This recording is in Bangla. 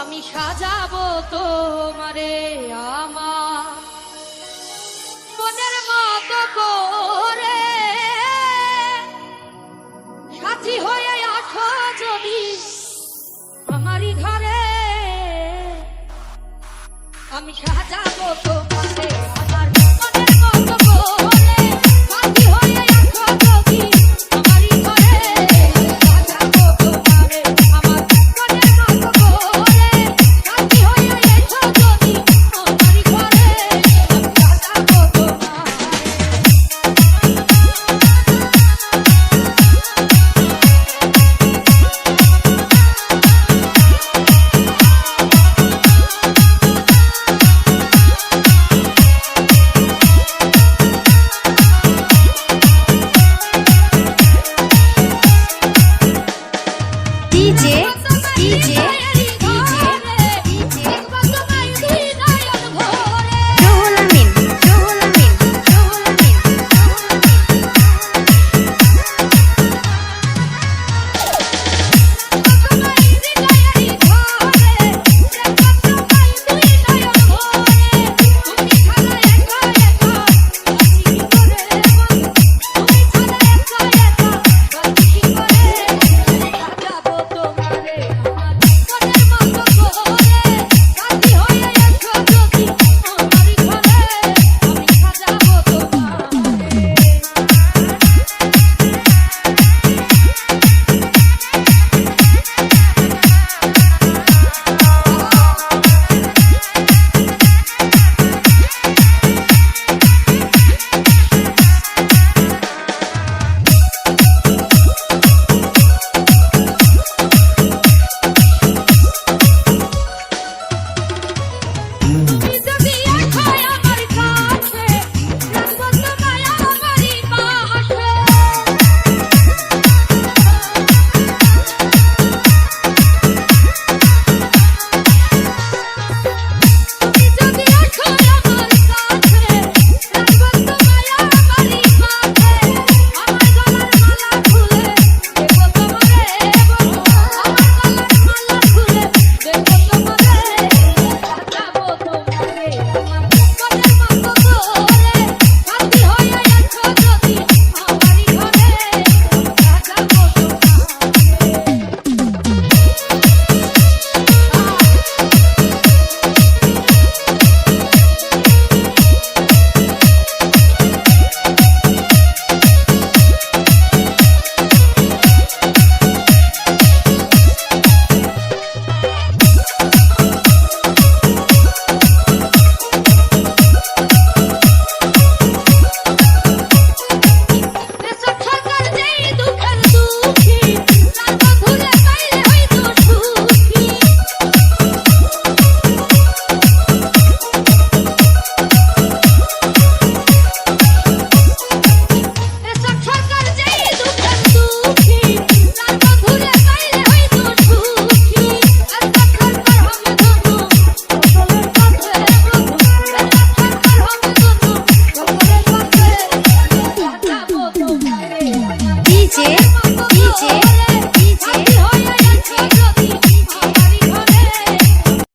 আমি সাজাবো তোমারে আমার মনের মতো করে, সাথী হয়ে আসো যদি আমারই ঘরে। আমি সাজাবো তোমারে আমার মনের মতো করে, সাথী হয়ে আসো যদি আমারই ঘরে। সাজাবো তোমারে আমার মনের মতো করে, সাথী হয়ে এসো যদি আমারই ঘরে। আমি সাজাবো তোমারে। DJ